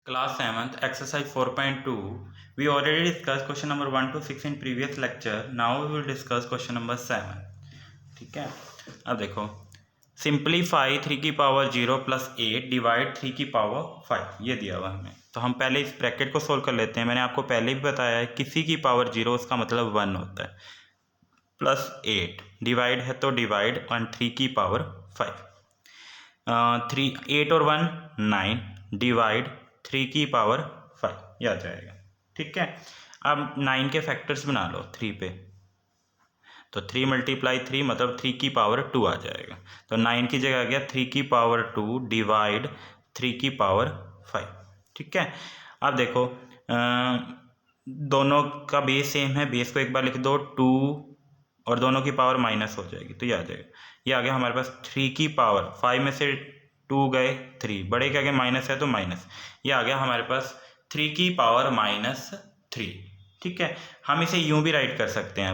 Class 7th, exercise 4.2. We already discussed question number 1 to 6 in previous lecture. Now we will discuss question number 7. ठीक है, अब देखो, simplify 3 की power 0 plus 8 divide 3 की power 5, ये दिया हुआ हमें। तो हम पहले इस ब्रैकेट को सोल्व कर लेते हैं। मैंने आपको पहले भी बताया है किसी की पावर 0 उसका मतलब 1 होता है, प्लस 8 डिवाइड है तो डिवाइड 1 3 की पावर 5, 8 और 1 9 डिवाइड 3 की पावर 5, ये आ जाएगा। ठीक है, अब 9 के फैक्टर्स बना लो 3 पे, तो 3 मल्टीप्लाई 3 मतलब 3 की पावर 2 आ जाएगा। तो 9 की जगह आ गया 3 की पावर 2 डिवाइड 3 की पावर 5। ठीक है, अब देखो दोनों का बेस सेम है, बेस को एक बार लिख दो 2 और दोनों की पावर माइनस हो जाएगी, तो ये आ जाएगा। ये आ गया हमारे पास 3 की पावर 5 में से 2 गए 3, बड़े के आगे माइनस है तो माइनस, ये आ गया हमारे पास 3 की पावर -3। ठीक है, हम इसे यूं भी राइट कर सकते हैं,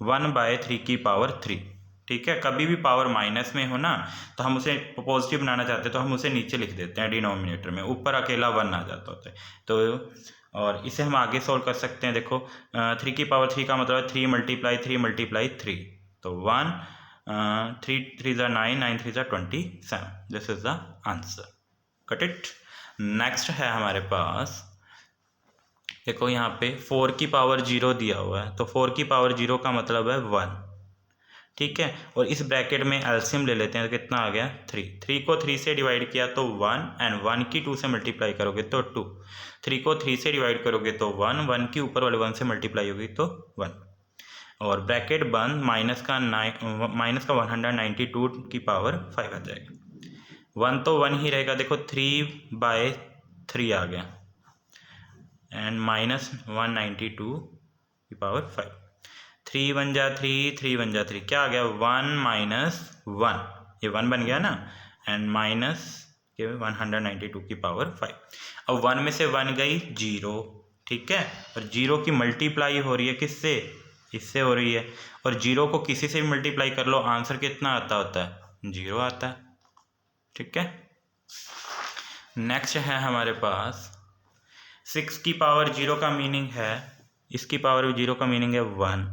1/3 की पावर 3। ठीक है, कभी भी पावर माइनस में हो ना तो हम उसे पॉजिटिव बनाना चाहते हैं तो हम उसे नीचे लिख देते हैं डिनोमिनेटर में, ऊपर अकेला 1 आ जाता होता है। तो और इसे हम आगे सोल्व कर सकते हैं। देखो 3 की पावर 3 का मतलब है 3 मल्टीप्लाई 3 मल्टीप्लाई 3, तो 1 3 3 9 9 3 27, this is the answer. Got it. Next है हमारे पास, देखो यहाँ पे 4 की पावर 0 दिया हुआ है, तो 4 की पावर 0 का मतलब है 1। ठीक है, और इस ब्रैकेट में एलसीएम ले लेते हैं, तो कितना आ गया 3। 3 को 3 से डिवाइड किया तो 1, एंड 1 की 2 से मल्टीप्लाई करोगे तो 2। 3 को 3 से डिवाइड करोगे तो 1, 1 की ऊपर वाले 1 से मल्टीप्लाई होगी तो 1, और ब्रैकेट बंद, माइनस का 192 की पावर 5 आ जाएगा। 1 तो 1 ही रहेगा, देखो 3/3 आ गया, एंड -192 की पावर 5, 3 1 जा 3, 3 1 जा 3, क्या आ गया 1 - 1, ये 1 बन गया ना, एंड माइनस के 192 की पावर 5। अब 1 में से 1 गई 0, ठीक है, और 0 की मल्टीप्लाई हो रही है किससे, इससे हो रही है, और 0 को किसी से भी मल्टीप्लाई कर लो आंसर कितना आता होता है, 0 आता है। ठीक है, नेक्स्ट है हमारे पास 6 की पावर 0 का मीनिंग है, इसकी पावर 0 का मीनिंग है 1,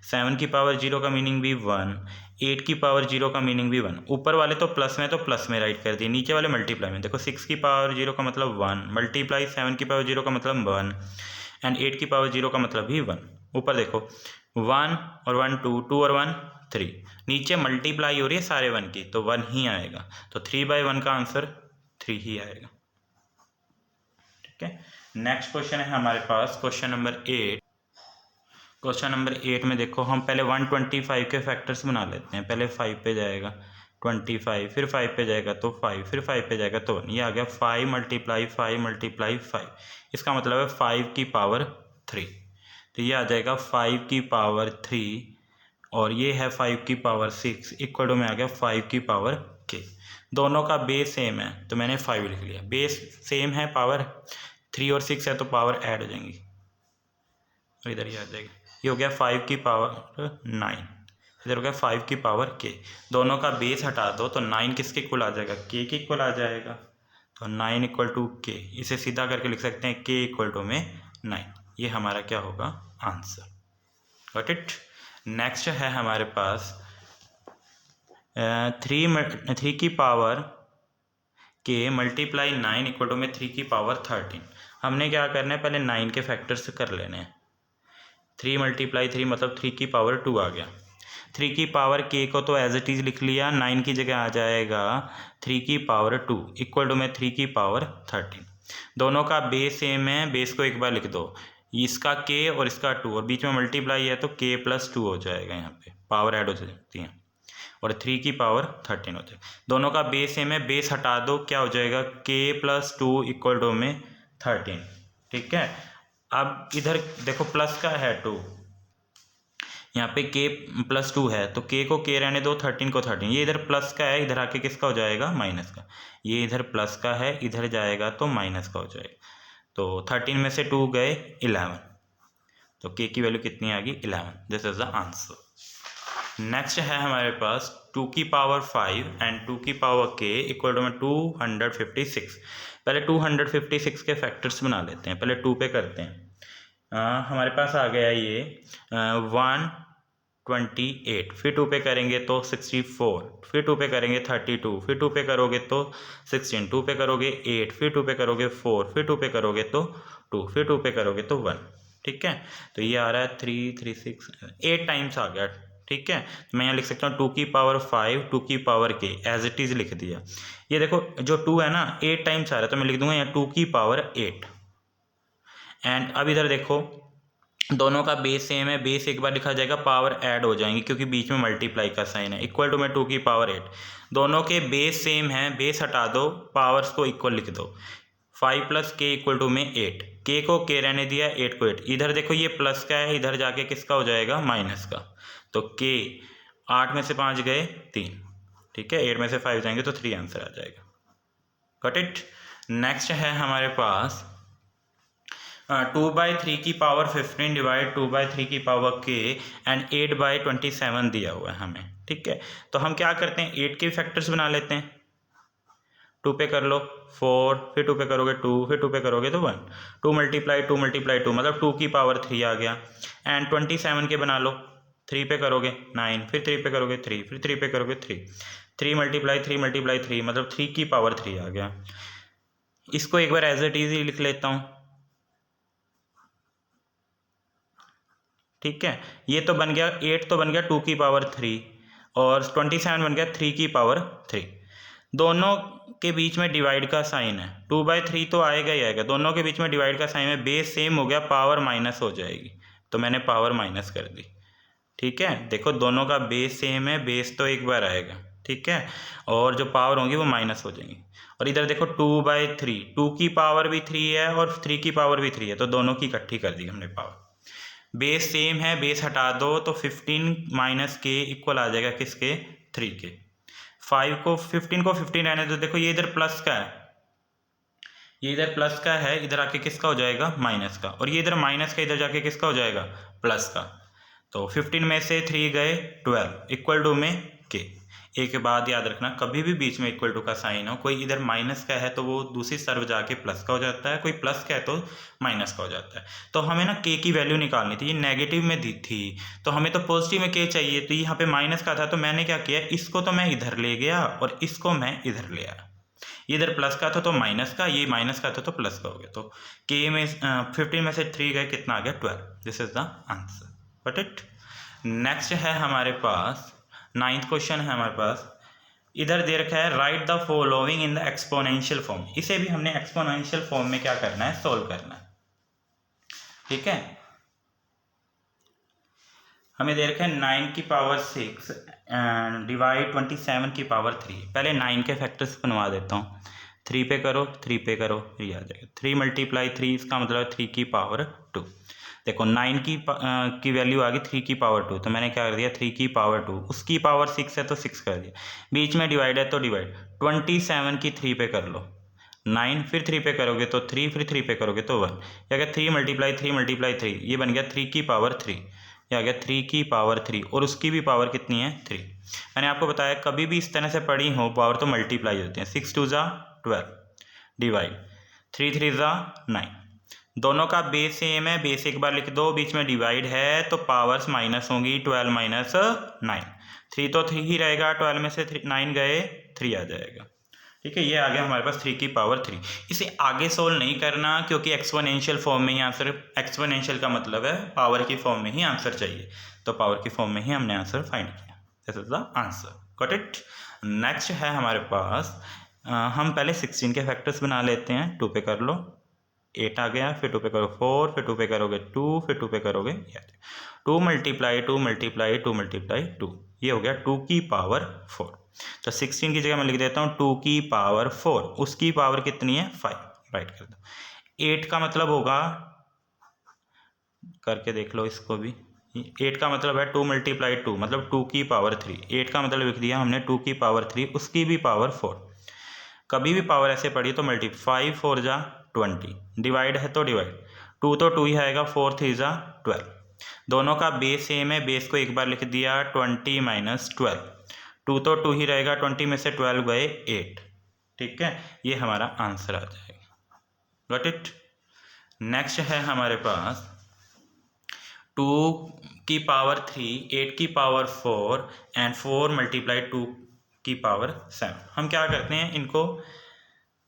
7 की पावर 0 का मीनिंग भी 1, 8 की पावर 0 का मीनिंग भी 1। ऊपर वाले तो प्लस में, तो प्लस में राइट कर दिए, नीचे वाले मल्टीप्लाई में। देखो 6 की पावर 0 का मतलब 1, मल्टीप्लाई 7 की पावर 0 का मतलब 1, एंड 8 की पावर 0 का मतलब भी 1। ऊपर देखो 1 और 1 2, 2 और 1 3, नीचे मल्टीप्लाई हो रही है सारे 1 की, तो 1 ही आएगा, तो 3/1 का आंसर 3 ही आएगा। ठीक है, नेक्स्ट क्वेश्चन है हमारे पास क्वेश्चन नंबर 8। क्वेश्चन नंबर 8 में देखो हम पहले 125 के फैक्टर्स बना लेते हैं। पहले 5 पे जाएगा 25, फिर 5 पे जाएगा तो 5, फिर 5 पे जाएगा तो 1, ये आ गया 5 मल्टीप्लाई 5 मल्टीप्लाई 5, इसका मतलब है 5 की पावर 3, तो ये आ जाएगा 5 की पावर 3, और ये है 5 की पावर 6, इक्वल टू में आ गया 5 की पावर k। दोनों का बेस सेम है तो मैंने 5 लिख लिया, बेस सेम है, पावर 3 और 6 है तो पावर ऐड हो जाएंगी, और इधर ही आ जाएगी। ये हो गया 5 की पावर 9, इधर हो गया 5 की पावर k। दोनों का बेस हटा दो तो 9 किसके इक्वल आ जाएगा, k के इक्वल आ जाएगा, तो 9 इक्वल टू k, इसे सीधा करके लिख सकते हैं k इक्वल टू में 9। ये हमारा क्या होगा, आंसर। Got it. नेक्स्ट है हमारे पास 3 की power k multiply 9 equal to में 3 की पावर 13। हमने क्या करना है, पहले 9 के फैक्टर्स कर लेने हैं। 3 मल्टीप्लाई 3 मतलब 3 की पावर 2 आ गया। 3 की पावर k को तो एज इट इज लिख लिया, 9 की जगह आ जाएगा 3 की पावर 2 इक्वल टू में 3 की पावर 13। दोनों का बेस सेम है, बेस को एक बार लिख दो, इसका k और इसका 2, और बीच में मल्टीप्लाई है तो k + 2 हो जाएगा, यहाँ पे पावर ऐड हो जाती है, और 3 की पावर 13 हो जाएगा। दोनों का बेस सेम है, बेस हटा दो, क्या हो जाएगा k + 2 इक्वल टू में 13। ठीक है, अब इधर देखो प्लस का है 2, यहाँ पे k + 2 है तो k को k रहने दो, 13 को 13, ये इधर प्लस का है, इधर आके किसका हो जाएगा, माइनस का। ये इधर प्लस का है, इधर जाएगा तो माइनस का हो जाएगा, तो 13 में से 2 गए 11, तो k की वैल्यू कितनी आ गई 11। This is the answer. Next है हमारे पास 2 की पावर 5 एंड 2 की पावर k इक्वल टू में 256। पहले 256 के फैक्टर्स बना लेते हैं। पहले 2 पे करते हैं। हमारे पास आ गया ये 128, फिर 2 पे करेंगे तो 64, फिर 2 पे करेंगे 32, फिर 2 पे करोगे तो 16, 2 पे करोगे 8, फिर 2 पे करोगे 4, फिर 2 पे करोगे तो 2, फिर 2 पे करोगे तो 1। ठीक है, तो ये आ रहा है 3 3 6 8 टाइम्स आ गया। ठीक है, तो मैं यहाँ लिख सकता हूँ 2 की पावर 5 2 की पावर के, एज इट इज़ लिख दिया। ये देखो जो 2 है ना 8 टाइम्स आ रहा है, तो मैं लिख दूंगा यहाँ 2 की पावर 8। एंड अब इधर देखो दोनों का बेस सेम है, बेस एक बार लिखा जाएगा, पावर ऐड हो जाएंगी क्योंकि बीच में मल्टीप्लाई का साइन है। इक्वल टू में 2 की पावर 8, दोनों के बेस सेम है, बेस हटा दो, पावर्स को इक्वल लिख दो। 5 प्लस के इक्वल टू में 8, के को के रहने दिया, 8 को 8। इधर देखो ये प्लस का है, इधर जाके किसका हो जाएगा, माइनस का। तो के 8 में से 5 गए 3, ठीक है, 8 में से 5 जाएंगे तो 3 आंसर आ जाएगा। Got it. नेक्स्ट है हमारे पास 2/3 की पावर 15 डिवाइड 2/3 की पावर के एंड 8/27 दिया हुआ है हमें। ठीक है, तो हम क्या करते हैं 8 के फैक्टर्स बना लेते हैं। 2 पे कर लो 4, फिर 2 पे करोगे 2, फिर 2 पे करोगे तो 1, 2 मल्टीप्लाई 2 मल्टीप्लाई 2 मतलब 2 की पावर 3 आ गया। एंड 27 के बना लो, 3 पे करोगे 9, फिर 3 पे करोगे 3, फिर 3 पे करोगे 3, 3 मल्टीप्लाई 3 मल्टीप्लाई 3 मतलब 3 की पावर 3 आ गया। इसको एक बार एज इट इज लिख लेता हूँ। ठीक है, ये तो बन गया 8 तो बन गया 2 की पावर 3 और 27 बन गया 3 की पावर 3। दोनों के बीच में डिवाइड का साइन है, 2/3 तो आएगा ही आएगा, दोनों के बीच में डिवाइड का साइन है, बेस सेम हो गया, पावर माइनस हो जाएगी, तो मैंने पावर माइनस कर दी। ठीक है, देखो दोनों का बेस सेम है, बेस तो एक बार आएगा, ठीक है, और जो पावर होंगी वो माइनस हो जाएंगी। और इधर देखो 2/3, 2 की पावर भी 3 है और 3 की पावर भी 3 है, तो दोनों की इकट्ठी कर दी हमने पावर। बेस सेम है, बेस हटा दो तो 15 माइनस के इक्वल आ जाएगा किसके, 3 के। 15 को 15 रहने दो, देखो ये इधर प्लस का है, ये इधर प्लस का है, इधर आके किसका हो जाएगा, माइनस का, और ये इधर माइनस का, इधर जाके किसका हो जाएगा, प्लस का। तो 15 में से 3 गए 12 इक्वल टू में के। एक बात याद रखना, कभी भी बीच में इक्वल टू का साइन हो, कोई इधर माइनस का है तो वो दूसरी तरफ जाके प्लस का हो जाता है, कोई प्लस का है तो माइनस का हो जाता है। तो हमें ना के की वैल्यू निकालनी थी, ये नेगेटिव में दी थी, तो हमें तो पॉजिटिव में के चाहिए, तो यहाँ पे माइनस का था, तो मैंने क्या किया, इसको तो मैं इधर ले गया और इसको मैं इधर ले आया। ये इधर प्लस का था तो माइनस का, ये माइनस का था तो प्लस का हो गया। तो के में 15 में से 3 गए, कितना आ गया, 12। This is the answer. Got it. Next है हमारे पास 9th क्वेश्चन है हमारे पास। इधर दे रखा है right the following in the exponential form. इसे भी हमने एक्सपोनेंशियल फॉर्म में क्या करना है, सोल्व करना है। ठीक है, हमें दे रखा है 9 की पावर 6 डिवाइड 27 की पावर 3। पहले 9 के फैक्टर्स बनवा देता हूँ। 3 पे करो 3 पे करो, ये आ जाएगा 3 मल्टीप्लाई 3, इसका मतलब 3 की पावर 2। देखो 9 की वैल्यू आ गई 3 की पावर 2, तो मैंने क्या कर दिया 3 की पावर 2, उसकी पावर 6 है तो 6 कर दिया, बीच में डिवाइड है तो डिवाइड। 27 की 3 पे कर लो 9, फिर 3 पे करोगे तो 3, फिर 3 पे करोगे तो 1, या गया 3 मल्टीप्लाई 3 मल्टीप्लाई 3, ये बन गया 3 की पावर 3, या गया 3 की पावर 3, और उसकी भी पावर कितनी है 3। मैंने आपको बताया कभी भी इस तरह से पढ़ी हो पावर तो मल्टीप्लाई होती है। 6 2 ज़ा 12 डिवाइड 3 3 ज़ा 9, दोनों का बेस सेम है, बेस एक बार लिख दो, बीच में डिवाइड है तो पावर्स माइनस होंगी, 12 माइनस 9, 3 तो 3 ही रहेगा, 12 में से 9 गए 3 आ जाएगा। ठीक है, ये आ गया हमारे पास 3 की पावर 3। इसे आगे सोल्व नहीं करना क्योंकि एक्सपोनेंशियल फॉर्म में ही आंसर, एक्सपोनेंशियल का मतलब है पावर की फॉर्म में ही आंसर चाहिए, तो पावर की फॉर्म में ही हमने आंसर फाइंड किया। This is the answer. Got it. Next है हमारे पास हम पहले 16 के फैक्टर्स बना लेते हैं। 2 पे कर लो 8 आ गया, फिर 2 पे करो 4, फिर 2 पे करोगे 2, फिर 2 पे करोगे 2 मल्टीप्लाई 2 मल्टीप्लाई 2 मल्टीप्लाई 2, ये हो गया 2 की पावर 4। तो 16 की जगह मैं लिख देता हूँ 2 की पावर 4, उसकी पावर कितनी है 5, राइट कर दो। 8 का मतलब होगा, करके देख लो इसको भी, 8 का मतलब है 2 मल्टीप्लाई 2 मतलब 2 की पावर 3, 8 का मतलब लिख दिया हमने 2 की पावर 3, उसकी भी पावर 4। कभी भी पावर ऐसे पढ़ी तो मल्टी, 5 4 जा 20, डिवाइड है तो डिवाइड, 2 तो 2 ही आएगा, 4 3 जा 12, दोनों का बेस सेम है, बेस को एक बार लिख दिया 20 माइनस 12, 2 तो 2 ही रहेगा, 20 में से 12 गए 8। ठीक है, ये हमारा आंसर आ जाएगा। Got it. नेक्स्ट है हमारे पास 2 की पावर 3, 8 की पावर 4 एंड 4 मल्टीप्लाई 2 की पावर 7। हम क्या करते हैं, इनको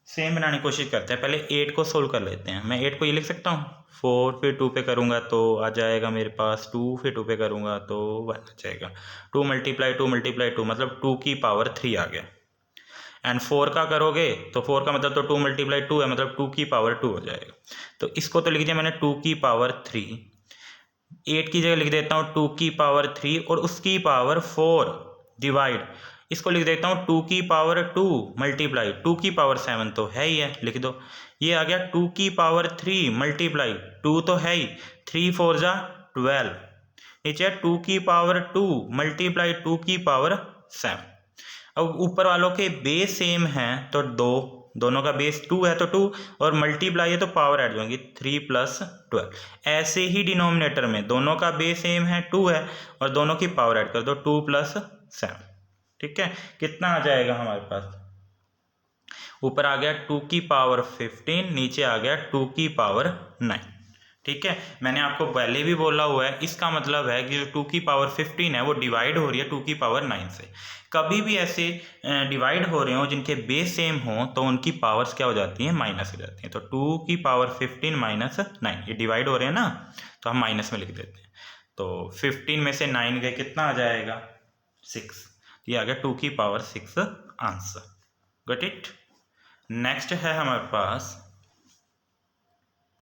सेम बनाने की कोशिश करते हैं। पहले 8 को सोल्व कर लेते हैं। मैं 8 को ये लिख सकता हूँ 4, फिर 2 पे करूँगा तो आ जाएगा मेरे पास 2, फिर 2 पे करूँगा तो 1 आ जाएगा। 2 मल्टीप्लाई 2 मल्टीप्लाई 2 मतलब 2 की पावर 3 आ गया। एंड 4 का करोगे तो 4 का मतलब तो 2 मल्टीप्लाई 2 है, मतलब 2 की पावर 2 हो जाएगा। तो इसको तो लिख दिया मैंने 2 की पावर 3। 8 की जगह लिख देता हूँ 2 की पावर 3 और उसकी पावर 4 डिवाइड, इसको लिख देता हूँ 2 की पावर 2 मल्टीप्लाई 2 की पावर 7 तो है ही है, लिख दो। ये आ गया 2 की पावर 3 मल्टीप्लाई 2 तो है ही, 3 4 जा 12, नीचे 2 की पावर 2 मल्टीप्लाई 2 की पावर 7। अब ऊपर वालों के बेस सेम हैं तो दोनों का बेस 2 है तो 2 और मल्टीप्लाई है तो पावर ऐड होंगी 3 प्लस 12। ऐसे ही डिनोमिनेटर में दोनों का बेस सेम है 2 है और दोनों की पावर ऐड कर दो 2 प्लस 7। ठीक है, कितना आ जाएगा हमारे पास, ऊपर आ गया 2 की पावर 15, नीचे आ गया 2 की पावर 9। ठीक है, मैंने आपको पहले भी बोला हुआ है, इसका मतलब है कि जो 2 की पावर 15 है वो डिवाइड हो रही है 2 की पावर 9 से। कभी भी ऐसे डिवाइड हो रहे हो जिनके बेस सेम हो तो उनकी पावर्स क्या हो जाती हैं, माइनस हो जाती हैं। तो 2 की पावर 15 माइनस 9, ये डिवाइड हो रहे हैं ना तो हम माइनस में लिख देते हैं। तो 15 में से 9 गए, कितना आ जाएगा 6। ये आ गया 2 की power 6 answer. Got it. Next है हमारे पास